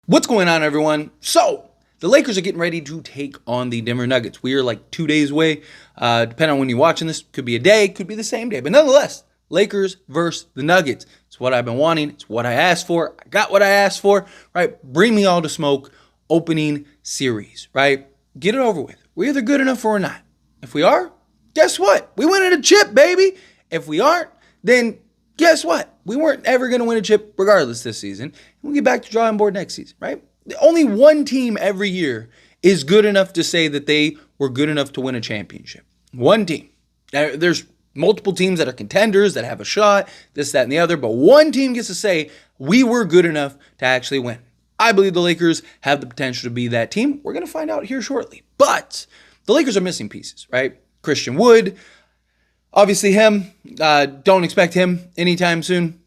What's going on, everyone? So, the Lakers are getting ready to take on the Denver Nuggets. We are like 2 days away. Depending on when you're watching this, could be a day, could be the same day. But nonetheless, Lakers versus the Nuggets. It's what I've been wanting. It's what I asked for. I got what I asked for, right? Bring me all the smoke. Opening series, right? Get it over with. We're either good enough or we're not. If we are, guess what? We win a chip, baby. If we aren't, then guess what? We weren't ever going to win a chip regardless this season. We'll get back to drawing board next season, right? Only one team every year is good enough to say that they were good enough to win a championship. One team. There's multiple teams that are contenders, that have a shot, this, that, and the other, but one team gets to say, we were good enough to actually win. I believe the Lakers have the potential to be that team. We're going to find out here shortly. But the Lakers are missing pieces, right? Christian Wood, obviously him. Don't expect him anytime soon.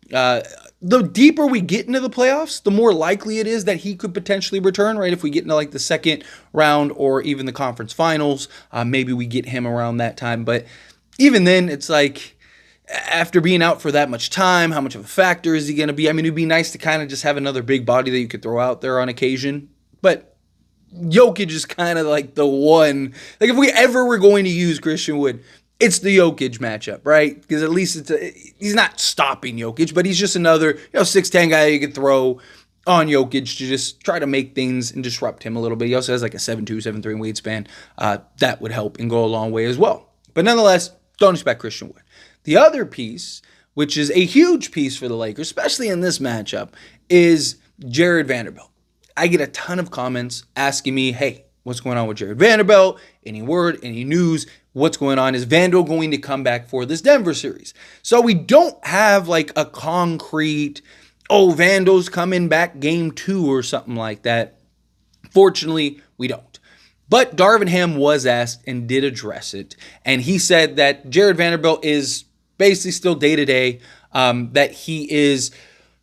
The deeper we get into the playoffs, the more likely it is that he could potentially return, right? If we get into like the second round or even the conference finals, maybe we get him around that time. But even then, it's like, after being out for that much time, how much of a factor is he going to be? I mean, it'd be nice to kind of just have another big body that you could throw out there on occasion. But Jokic is kind of like the one. Like, if we ever were going to use Christian Wood, it's the Jokic matchup, right? Because at least he's not stopping Jokic, but he's just another 6'10" guy you could throw on Jokic to just try to make things and disrupt him a little bit. He also has like a 7'2", 7'3" wingspan. That would help and go a long way as well. But nonetheless, don't expect Christian Wood. The other piece, which is a huge piece for the Lakers, especially in this matchup, is Jarred Vanderbilt. I get a ton of comments asking me, hey, what's going on with Jarred Vanderbilt? Any word, any news? What's going on? Is Vando going to come back for this Denver series? So we don't have like a concrete, Vando's coming back game 2 or something like that. Fortunately, we don't. But Darvin Ham was asked and did address it. And he said that Jarred Vanderbilt is basically still day-to-day, that he is,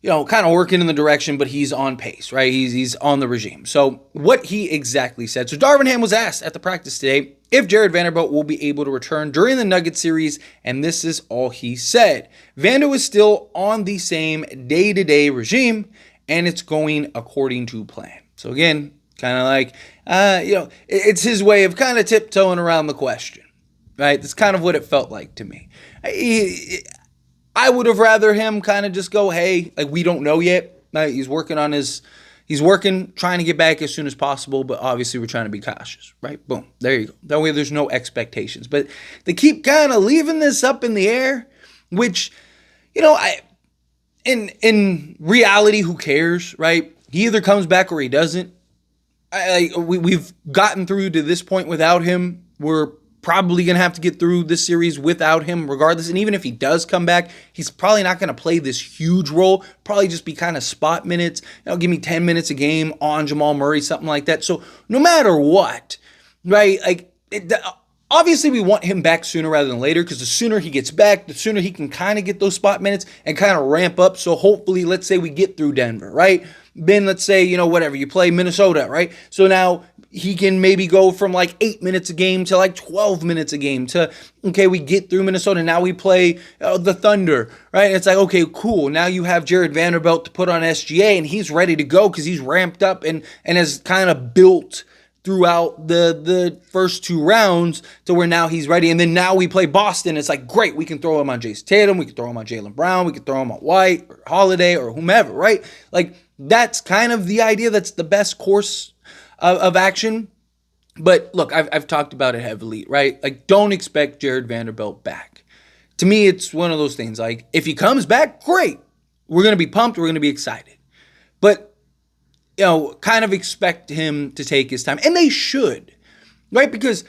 kind of working in the direction, but he's on pace, right? He's on the regime. So what he exactly said. So Darvin Ham was asked at the practice today if Jarred Vanderbilt will be able to return during the Nuggets series, and this is all he said. Vando is still on the same day-to-day regime, and it's going according to plan. So again, kind of like, it's his way of kind of tiptoeing around the question, right? That's kind of what it felt like to me. I would have rather him kind of just go, hey, like, we don't know yet. He's working, trying to get back as soon as possible, but obviously we're trying to be cautious, right? Boom, there you go. That way there's no expectations. But they keep kind of leaving this up in the air, which, in reality, who cares, right? He either comes back or he doesn't. We've gotten through to this point without him. We're probably going to have to get through this series without him regardless. And even if he does come back, he's probably not going to play this huge role. Probably just be kind of spot minutes. Give me 10 minutes a game on Jamal Murray, something like that. So no matter what, right? Obviously, we want him back sooner rather than later, because the sooner he gets back, the sooner he can kind of get those spot minutes and kind of ramp up. So hopefully, let's say we get through Denver, right? Then let's say, you play Minnesota, right? So now he can maybe go from like 8 minutes a game to like 12 minutes a game to, okay, we get through Minnesota. Now we play the Thunder, right? And it's like, okay, cool. Now you have Jarred Vanderbilt to put on SGA, and he's ready to go because he's ramped up and has kind of built throughout the first 2 rounds to where now he's ready. And then now we play Boston. It's like, great, we can throw him on Jason Tatum. We can throw him on Jaylen Brown. We can throw him on White or Holiday or whomever, right? Like, that's kind of the idea. That's the best course of action. But look, I've talked about it heavily, right? Like, don't expect Jarred Vanderbilt back. To me, it's one of those things. Like, if he comes back, great. We're going to be pumped. We're going to be excited. But kind of expect him to take his time. And they should, right? Because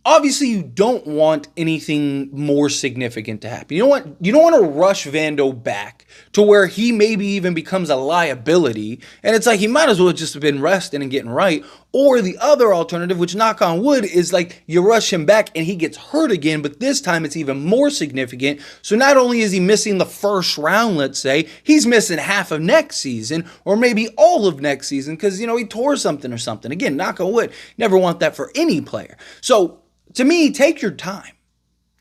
obviously you don't want anything more significant to happen. You don't want to rush Vando back to where he maybe even becomes a liability. And it's like, he might as well have just been resting and getting right. Or the other alternative, which, knock on wood, is like you rush him back and he gets hurt again, but this time it's even more significant. So not only is he missing the first round, let's say, he's missing half of next season or maybe all of next season because, he tore something or something. Again, knock on wood. Never want that for any player. So to me, take your time,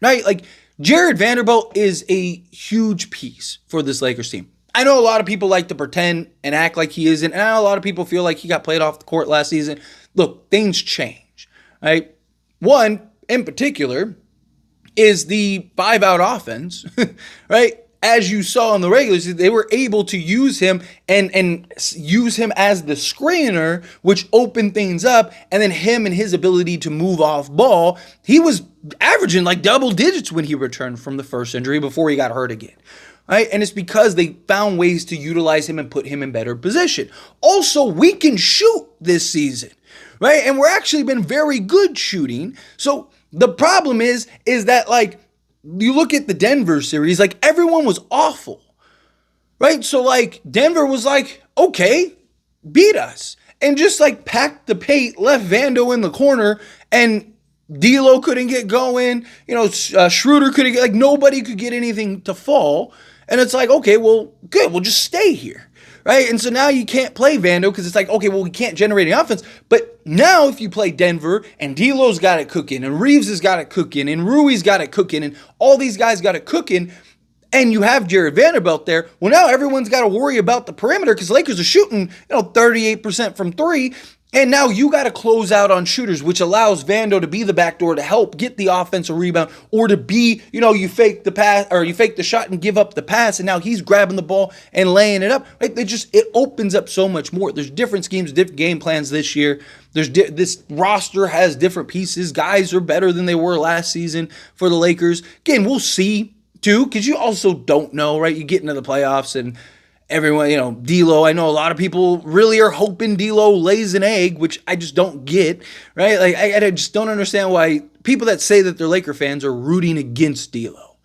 right? Like, Jarred Vanderbilt is a huge piece for this Lakers team. I know a lot of people like to pretend and act like he isn't, and I know a lot of people feel like he got played off the court last season. Look, things change, right? One, in particular, is the 5-out offense, right? As you saw in the regular season, they were able to use him and use him as the screener, which opened things up. And then him and his ability to move off ball, he was averaging like double digits when he returned from the first injury before he got hurt again. Right? And it's because they found ways to utilize him and put him in better position. Also, we can shoot this season, right? And we're actually been very good shooting. So the problem is that, like, you look at the Denver series, like, everyone was awful, right? So, like, Denver was like, okay, beat us. And just, like, packed the paint, left Vando in the corner, and D'Lo couldn't get going. You know, Schroeder couldn't get, like, nobody could get anything to fall. And it's like, okay, well, good, we'll just stay here, right? And so now you can't play Vando because it's like, okay, well, we can't generate any offense. But now if you play Denver and D'Lo's got it cooking and Reeves has got it cooking and Rui's got it cooking and all these guys got it cooking, and you have Jarred Vanderbilt there, well, now everyone's got to worry about the perimeter because Lakers are shooting, 38% from three. And now you got to close out on shooters, which allows Vando to be the backdoor to help get the offensive rebound, or to be, you fake the pass or you fake the shot and give up the pass, and now he's grabbing the ball and laying it up. Right? It opens up so much more. There's different schemes, different game plans this year. This roster has different pieces. Guys are better than they were last season for the Lakers. Again, we'll see too, because you also don't know, right? You get into the playoffs and everyone, D'Lo, I know a lot of people really are hoping D'Lo lays an egg, which I just don't get, right? Like, I just don't understand why people that say that they're Laker fans are rooting against D'Lo,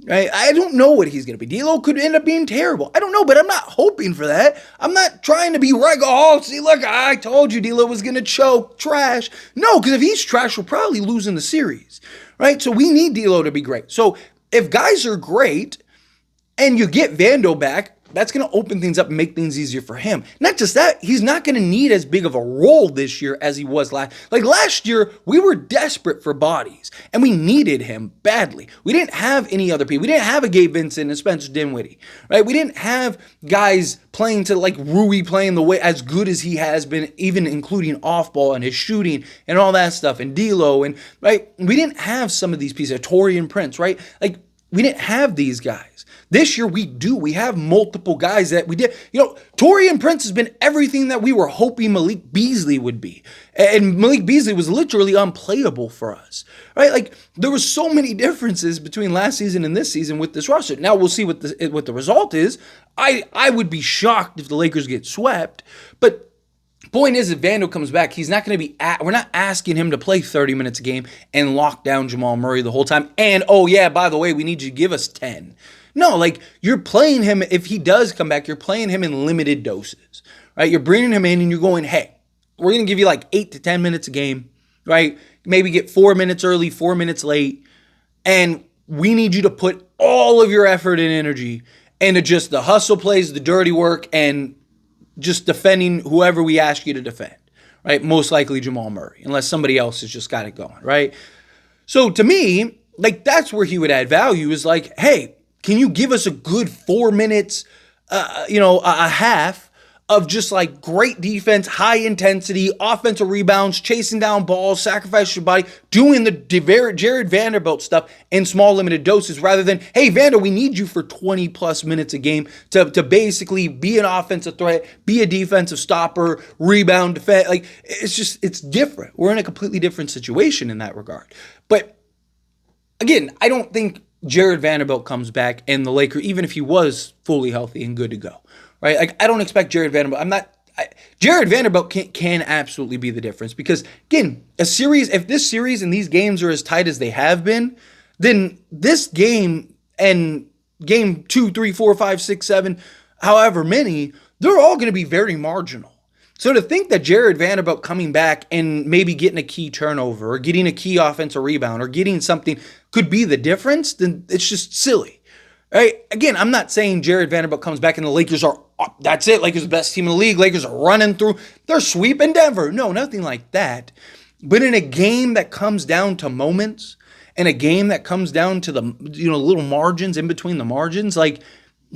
right? I don't know what he's going to be. D'Lo could end up being terrible. I don't know, but I'm not hoping for that. I'm not trying to be right. Oh, see, look, I told you D'Lo was going to choke, trash. No, because if he's trash, we're probably losing the series, right? So we need D'Lo to be great. So if guys are great and you get Vando back, that's going to open things up and make things easier for him. Not just that, he's not going to need as big of a role this year as he was last. Like last year, we were desperate for bodies, and we needed him badly. We didn't have any other people. We didn't have a Gabe Vincent and Spencer Dinwiddie, right? We didn't have guys playing to like Rui playing the way as good as he has been, even including off ball and his shooting and all that stuff, and D'Lo, and right. We didn't have some of these pieces, Taurean Prince, right? Like we didn't have these guys. This year we do. We have multiple guys that we did. Taurean Prince has been everything that we were hoping Malik Beasley would be. And Malik Beasley was literally unplayable for us, right? Like there were so many differences between last season and this season with this roster. Now we'll see what the result is. I would be shocked if the Lakers get swept, but point is, if Vando comes back, he's not going to be we're not asking him to play 30 minutes a game and lock down Jamal Murray the whole time. And, oh, yeah, by the way, we need you to give us 10. No, like, you're playing him, if he does come back, you're playing him in limited doses, right? You're bringing him in and you're going, hey, we're going to give you like 8 to 10 minutes a game, right? Maybe get 4 minutes early, 4 minutes late. And we need you to put all of your effort and energy into just the hustle plays, the dirty work, and just defending whoever we ask you to defend, right? Most likely Jamal Murray, unless somebody else has just got it going, right? So to me, like that's where he would add value is like, hey, can you give us a good 4 minutes, a half of just like great defense, high intensity, offensive rebounds, chasing down balls, sacrifice your body, doing the Jarred Vanderbilt stuff in small limited doses rather than, hey, Vando, we need you for 20 plus minutes a game to basically be an offensive threat, be a defensive stopper, rebound, defense. Like it's different. We're in a completely different situation in that regard. But again, I don't think Jarred Vanderbilt comes back and the Lakers, even if he was fully healthy and good to go. Right, like I don't expect Jarred Vanderbilt. Jarred Vanderbilt can absolutely be the difference because again, if this series and these games are as tight as they have been, then this game and game 2, 3, 4, 5, 6, 7, however many, they're all going to be very marginal. So to think that Jarred Vanderbilt coming back and maybe getting a key turnover or getting a key offensive rebound or getting something could be the difference, then it's just silly. Right? Again, I'm not saying Jarred Vanderbilt comes back and the Lakers are, that's it, Lakers are the best team in the league, Lakers are running through, they're sweeping Denver. No, nothing like that. But in a game that comes down to moments, and a game that comes down to the little margins in between the margins, like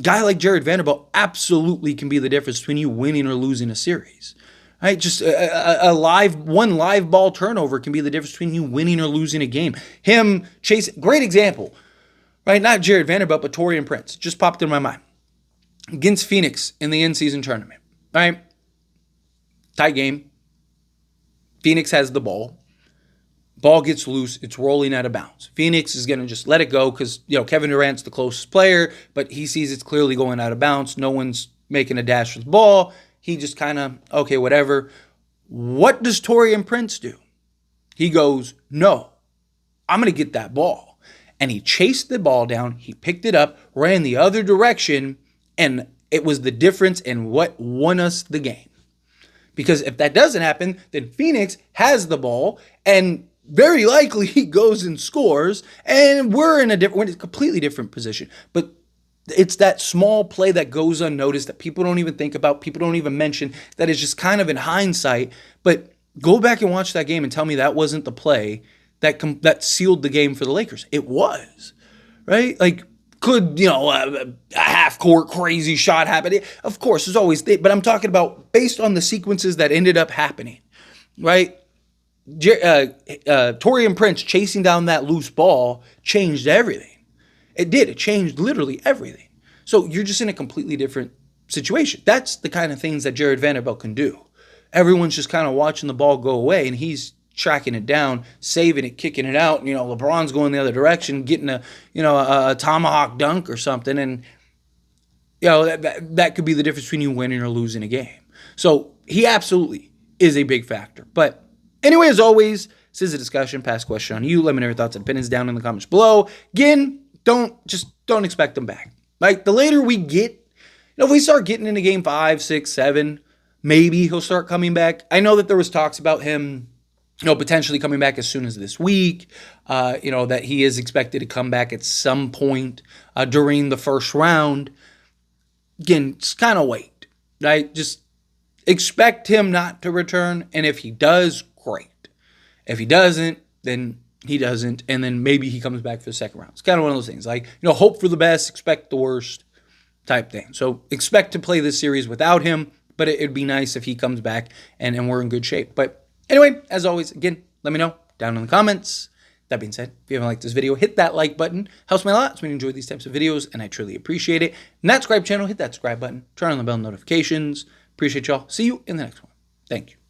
guy like Jarred Vanderbilt absolutely can be the difference between you winning or losing a series. Right? Just one live ball turnover can be the difference between you winning or losing a game. Him chasing, great example, right? Not Jarred Vanderbilt, but Taurean Prince. Just popped in my mind. Against Phoenix in the in-season tournament, right? Tight game. Phoenix has the ball. Ball gets loose. It's rolling out of bounds. Phoenix is going to just let it go because, Kevin Durant's the closest player, but he sees it's clearly going out of bounds. No one's making a dash for the ball. He just kind of, okay, whatever. What does Taurean Prince do? He goes, no, I'm going to get that ball. And he chased the ball down. He picked it up, ran the other direction, and it was the difference in what won us the game. Because if that doesn't happen, then Phoenix has the ball, and very likely he goes and scores, and we're in a completely different position. But it's that small play that goes unnoticed that people don't even think about, people don't even mention, that is just kind of in hindsight. But go back and watch that game and tell me that wasn't the play that sealed the game for the Lakers. It was, right? Like, could, a half-court crazy shot happen? Of course, there's always, but I'm talking about based on the sequences that ended up happening, right? Taurean Prince chasing down that loose ball changed everything. It did. It changed literally everything. So you're just in a completely different situation. That's the kind of things that Jarred Vanderbilt can do. Everyone's just kind of watching the ball go away, and he's tracking it down, saving it, kicking it out. LeBron's going the other direction, getting a tomahawk dunk or something, and that could be the difference between you winning or losing a game. So he absolutely is a big factor. But anyway, as always, this is a discussion, pass question on you. Let me know your thoughts and opinions down in the comments below. Again, don't expect them back. Like, the later we get, if we start getting into game 5, 6, 7, maybe he'll start coming back. I know that there was talks about him potentially coming back as soon as this week, that he is expected to come back at some point during the first round. Again, just kind of wait, right? Just expect him not to return, and if he does, great. If he doesn't, then he doesn't, and then maybe he comes back for the second round. It's kind of one of those things, like, hope for the best, expect the worst type thing. So expect to play this series without him, but it'd be nice if he comes back and we're in good shape. But anyway, as always, again, let me know down in the comments. That being said, if you haven't liked this video, hit that like button. Helps me a lot. So when you enjoy these types of videos, and I truly appreciate it. And that subscribe channel, hit that subscribe button. Turn on the bell notifications. Appreciate y'all. See you in the next one. Thank you.